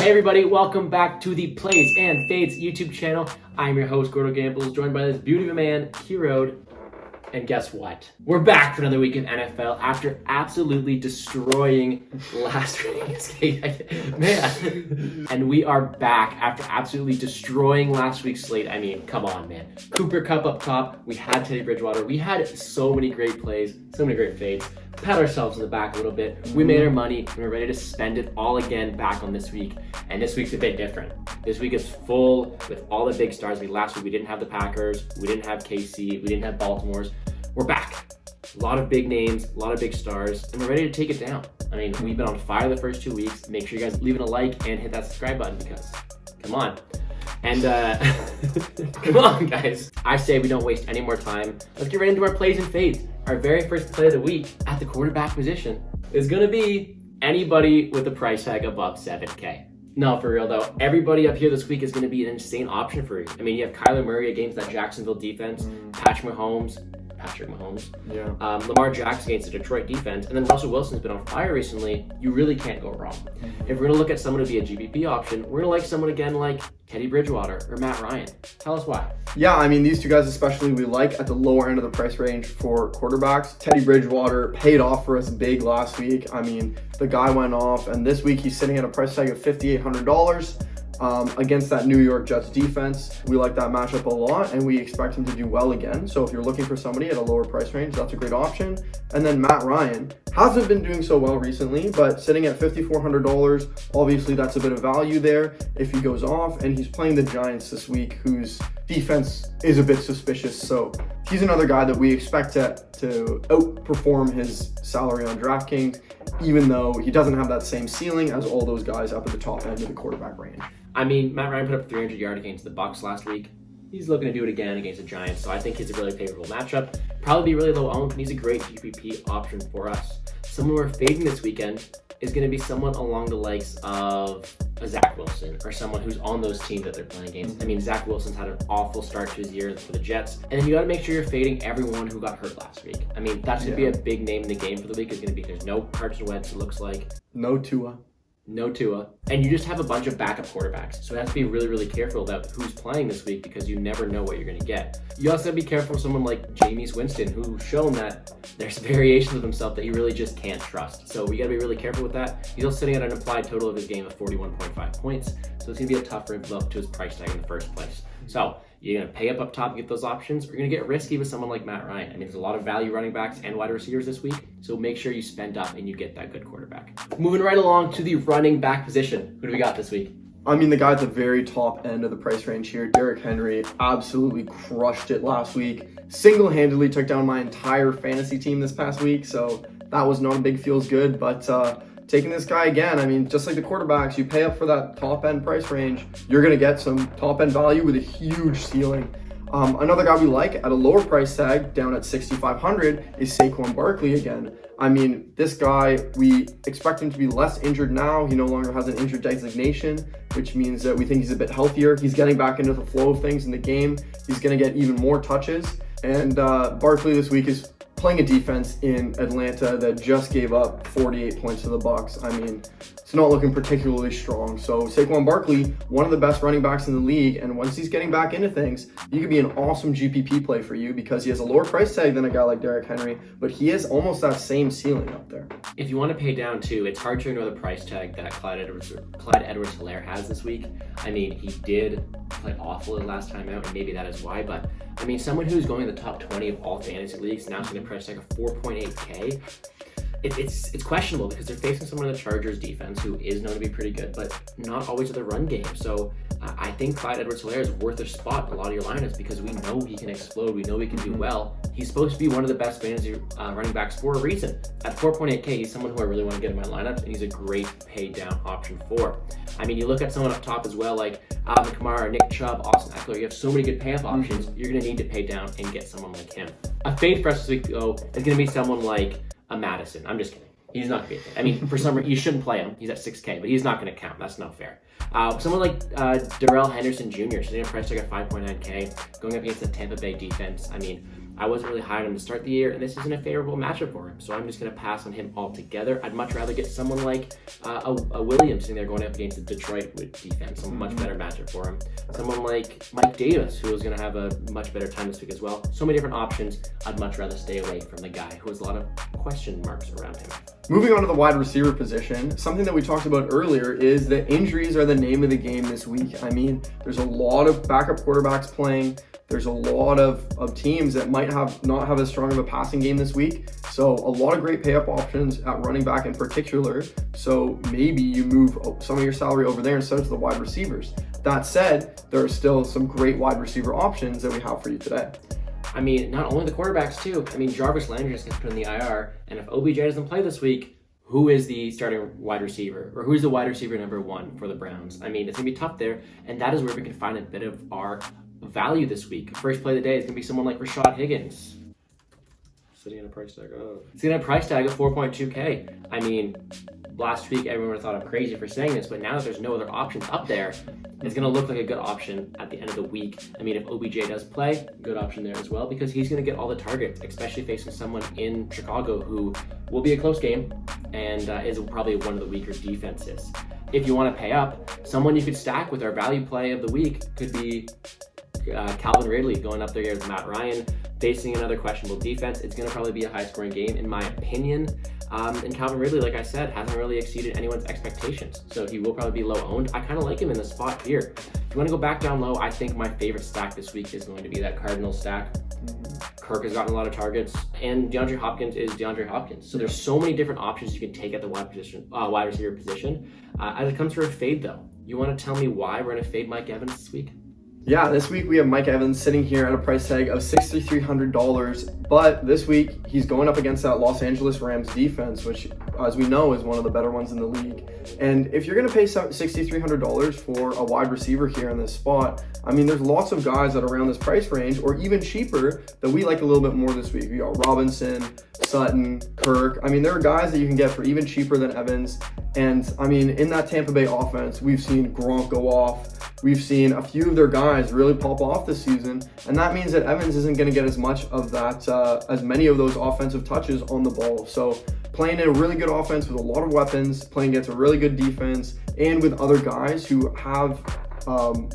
Hey everybody, welcome back to the Plays and Fades YouTube channel. I'm your host, Gordo Gambles, joined by this beauty of a man, Keyroad. And guess what? We're back for another week of NFL after absolutely destroying last week's man. And we are back after absolutely destroying last week's slate. I mean, come on, man. Cooper Kupp up top. We had Teddy Bridgewater. We had so many great plays, so many great fades. Pat ourselves in the back a little bit. We made our money and we're ready to spend it all again back on this week. And this week's a bit different. This week is full with all the big stars. Last week we didn't have the Packers, we didn't have KC, we didn't have Baltimore's. We're back. A lot of big names, a lot of big stars, and we're ready to take it down. I mean, we've been on fire the first 2 weeks. Make sure you guys leave it a like and hit that subscribe button because, come on. And come on, guys. I say we don't waste any more time. Let's get right into our plays and fades. Our very first play of the week at the quarterback position is going to be anybody with a price tag above 7K. No, for real though, everybody up here this week is going to be an insane option for you. I mean, you have Kyler Murray against that Jacksonville defense, Patrick Mahomes, Yeah. Lamar Jackson against the Detroit defense, and then Russell Wilson's been on fire recently. You really can't go wrong. If we're going to look at someone to be a GPP option, we're going to like someone again like Teddy Bridgewater or Matt Ryan. Tell us why. Yeah, I mean, these two guys especially we like at the lower end of the price range for quarterbacks. Teddy Bridgewater paid off for us big last week. I mean, the guy went off, and this week he's sitting at a price tag of $5,800. Against that New York Jets defense. We like that matchup a lot, and we expect him to do well again. So if you're looking for somebody at a lower price range, that's a great option. And then Matt Ryan hasn't been doing so well recently, but sitting at $5,400, obviously that's a bit of value there if he goes off, and he's playing the Giants this week, whose defense is a bit suspicious. So he's another guy that we expect to outperform his salary on DraftKings, even though he doesn't have that same ceiling as all those guys up at the top end of the quarterback range. I mean, Matt Ryan put up 300 yards against the Bucs last week. He's looking to do it again against the Giants, so I think he's a really favorable matchup. Probably be really low owned, and he's a great GPP option for us. Someone we're fading this weekend is going to be someone along the likes of a Zach Wilson or someone who's on those teams that they're playing against. I mean, Zach Wilson's had an awful start to his year for the Jets, and then you got to make sure you're fading everyone who got hurt last week. I mean, that's going to be a big name in the game for the week. Is going to be there's no Carson Wentz, it looks like. No Tua. And you just have a bunch of backup quarterbacks. So you have to be really, really careful about who's playing this week because you never know what you're going to get. You also have to be careful of someone like Jameis Winston, who's shown that there's variations of himself that you really just can't trust. So we got to be really careful with that. He's also sitting at an implied total of his game of 41.5 points. So it's going to be a tough look to his price tag in the first place. So you're going to pay up top to get those options, or you're going to get risky with someone like Matt Ryan. I mean, there's a lot of value running backs and wide receivers this week, so make sure you spend up and you get that good quarterback. Moving right along to the running back position. Who do we got this week? I mean, the guy at the very top end of the price range here, Derrick Henry, absolutely crushed it last week. Single-handedly took down my entire fantasy team this past week, so that was not a big feels good, but taking this guy again, I mean, just like the quarterbacks, you pay up for that top end price range, you're going to get some top end value with a huge ceiling. Another guy we like at a lower price tag, down at $6,500, is Sacon Barkley again. I mean, this guy, we expect him to be less injured now. He no longer has an injured designation, which means that we think he's a bit healthier. He's getting back into the flow of things in the game. He's going to get even more touches. And Barkley this week is playing a defense in Atlanta that just gave up 48 points to the Bucs. I mean, it's not looking particularly strong. So Sacon Barkley, one of the best running backs in the league, and once he's getting back into things, he could be an awesome GPP play for you because he has a lower price tag than a guy like Derrick Henry, but he has almost that same ceiling up there. If you want to pay down too, it's hard to ignore the price tag that Clyde Edwards-Helaire has this week. I mean, he did play awful the last time out, and maybe that is why, but I mean, someone who's going in the top 20 of all fantasy leagues now is going to price tag of 4.8K. It's questionable because they're facing someone in the Chargers defense who is known to be pretty good, but not always at the run game. So I think Clyde Edwards-Helaire is worth a spot in a lot of your lineups because we know he can explode. We know he can do well. He's supposed to be one of the best fantasy running backs for a reason. At 4.8K, he's someone who I really want to get in my lineups, and he's a great pay down option for. I mean, you look at someone up top as well, like Alvin Kamara, Nick Chubb, Austin Eckler. You have so many good pay-up options. You're going to need to pay down and get someone like him. A fade for us this week, though, is going to be someone like a Madison. I'm just kidding. He's not going to be. I mean, for some reason, you shouldn't play him. He's at 6K, but he's not going to count. That's not fair. Someone like Darrell Henderson Jr., sitting at a price tag at 5.9K, going up against the Tampa Bay defense. I mean, I wasn't really high on him to start the year, and this isn't a favorable matchup for him. So I'm just going to pass on him altogether. I'd much rather get someone like a Williams sitting there going up against the Detroit defense, a much better matchup for him. Someone like Mike Davis, who is going to have a much better time this week as well. So many different options. I'd much rather stay away from the guy who has a lot of question marks around him. Moving on to the wide receiver position, something that we talked about earlier is that injuries are the name of the game this week. I mean, there's a lot of backup quarterbacks playing. There's a lot of teams that might not have as strong of a passing game this week. So a lot of great pay-up options at running back in particular. So maybe you move some of your salary over there instead of the wide receivers. That said, there are still some great wide receiver options that we have for you today. I mean, not only the quarterbacks too. I mean, Jarvis Landry just gets put in the IR, and if OBJ doesn't play this week, who is the starting wide receiver, or who's the wide receiver number 1 for the Browns? I mean, it's gonna be tough there, and that is where we can find a bit of our value this week. First play of the day is gonna be someone like Rashad Higgins. Sitting in a price tag of, it's gonna have a price tag of 4.2K. I mean, last week everyone would have thought I'm crazy for saying this, but now that there's no other options up there, it's going to look like a good option at the end of the week. I mean, if OBJ does play, good option there as well, because he's going to get all the targets, especially facing someone in Chicago who will be a close game and is probably one of the weaker defenses. If you want to pay up, someone you could stack with our value play of the week could be Calvin Ridley going up there with Matt Ryan, facing another questionable defense. It's going to probably be a high-scoring game, in my opinion. And Calvin Ridley, like I said, hasn't really exceeded anyone's expectations. So he will probably be low owned. I kind of like him in the spot here. If you want to go back down low, I think my favorite stack this week is going to be that Cardinals stack. Kirk has gotten a lot of targets, and DeAndre Hopkins is DeAndre Hopkins. So there's so many different options you can take at the wide receiver position. As it comes to a fade, though, you want to tell me why we're going to fade Mike Evans this week? Yeah, this week we have Mike Evans sitting here at a price tag of $6,300, but this week he's going up against that Los Angeles Rams defense, which, as we know, is one of the better ones in the league. And if you're going to pay $6,300 for a wide receiver here in this spot, I mean, there's lots of guys that are around this price range, or even cheaper, that we like a little bit more this week. We got Robinson, Sutton, Kirk. I mean, there are guys that you can get for even cheaper than Evans. And I mean, in that Tampa Bay offense, we've seen Gronk go off. We've seen a few of their guys really pop off this season, and that means that Evans isn't going to get as much of that, as many of those offensive touches on the ball. So playing in a really good offense with a lot of weapons, playing against a really good defense, and with other guys who have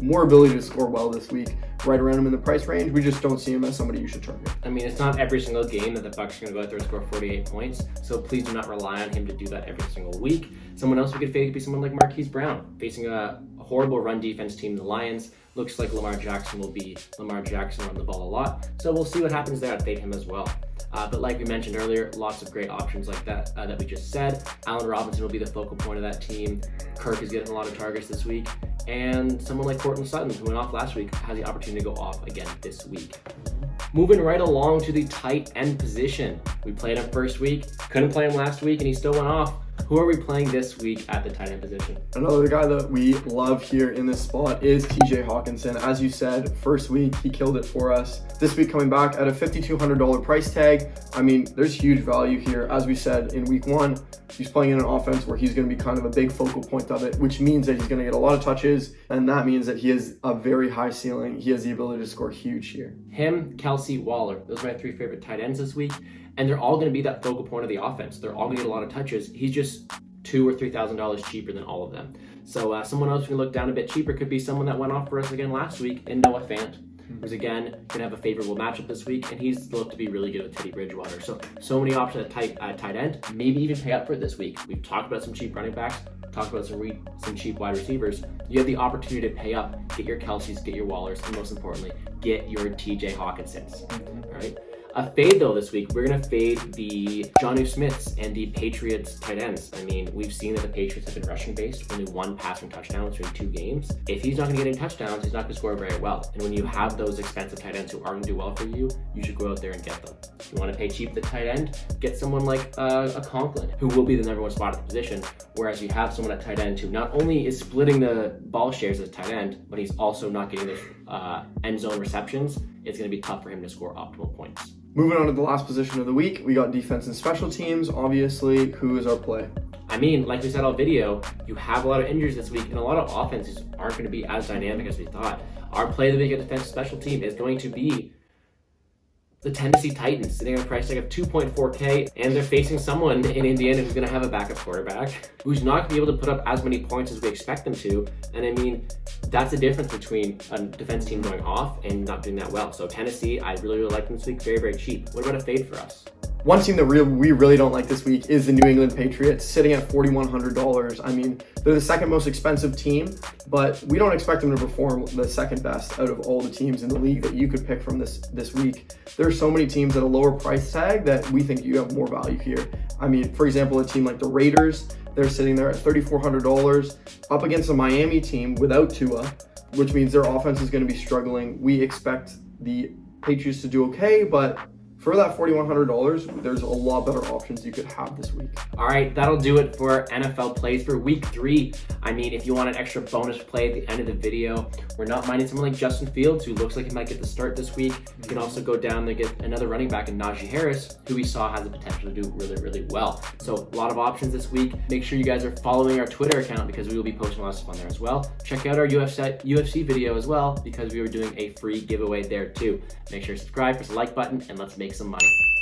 more ability to score well this week, right around him in the price range, we just don't see him as somebody you should target. I mean, it's not every single game that the Bucs are going to go out there and score 48 points, so please do not rely on him to do that every single week. Someone else we could fade could be someone like Marquise Brown, facing a horrible run defense team, the Lions. Looks like Lamar Jackson will be Lamar Jackson on the ball a lot, so we'll see what happens there. I'd fade him as well. But like we mentioned earlier, lots of great options like that that we just said. Allen Robinson will be the focal point of that team. Kirk is getting a lot of targets this week. And someone like Courtland Sutton, who went off last week, has the opportunity to go off again this week. Moving right along to the tight end position. We played him first week, couldn't play him last week, and he still went off. Who are we playing this week at the tight end position? Another guy that we love here in this spot is TJ Hawkinson. As you said, first week, he killed it for us. This week coming back at a $5,200 price tag. I mean, there's huge value here. As we said in week 1, he's playing in an offense where he's going to be kind of a big focal point of it, which means that he's going to get a lot of touches, and that means that he has a very high ceiling. He has the ability to score huge here. Him, Kelsey, Waller. Those are my 3 favorite tight ends this week. And they're all going to be that focal point of the offense. They're all going to get a lot of touches. He's just $2,000 or $3,000 cheaper than all of them. So someone else who can look down a bit cheaper could be someone that went off for us again last week in Noah Fant, who's again going to have a favorable matchup this week, and he's looked to be really good with Teddy Bridgewater. So many options at tight end. Maybe even pay up for it this week. We've talked about some cheap running backs, talked about some cheap wide receivers. You have the opportunity to pay up, get your Kelseys, get your Wallers, and most importantly, get your TJ Hawkinsons. All right. A fade, though, this week, we're going to fade the Jonnu Smiths and the Patriots tight ends. I mean, we've seen that the Patriots have been rushing based, only 1 passing touchdown between 2 games. If he's not going to get any touchdowns, he's not going to score very well. And when you have those expensive tight ends who are going to do well for you, you should go out there and get them. If you want to pay cheap at the tight end, get someone like a Conklin, who will be the number 1 spot at the position, whereas you have someone at tight end who not only is splitting the ball shares as tight end, but he's also not getting the end zone receptions. It's going to be tough for him to score optimal points. Moving on to the last position of the week, we got defense and special teams. Obviously, who is our play? I mean, like we said all video, you have a lot of injuries this week, and a lot of offenses aren't going to be as dynamic as we thought. Our play of the week at defense special team is going to be the Tennessee Titans, sitting at a price tag of 2.4K, and they're facing someone in Indiana who's going to have a backup quarterback, who's not going to be able to put up as many points as we expect them to. And I mean, that's the difference between a defense team going off and not doing that well. So Tennessee, I really like them this week. Very, very cheap. What about a fade for us? One team that we really don't like this week is the New England Patriots, sitting at $4,100. I mean, they're the second most expensive team, but we don't expect them to perform the second best out of all the teams in the league that you could pick from this week. There are so many teams at a lower price tag that we think you have more value here. I mean, for example, a team like the Raiders, they're sitting there at $3,400 up against a Miami team without Tua, which means their offense is going to be struggling. We expect the Patriots to do okay, but for that $4,100, there's a lot better options you could have this week. All right, that'll do it for NFL plays for week 3. I mean, if you want an extra bonus play at the end of the video, we're not minding someone like Justin Fields, who looks like he might get the start this week. You can also go down and get another running back in Najee Harris, who we saw has the potential to do really, really well. So a lot of options this week. Make sure you guys are following our Twitter account because we will be posting a lot of stuff on there as well. Check out our UFC video as well because we were doing a free giveaway there too. Make sure to subscribe, press the like button, and let's make some money.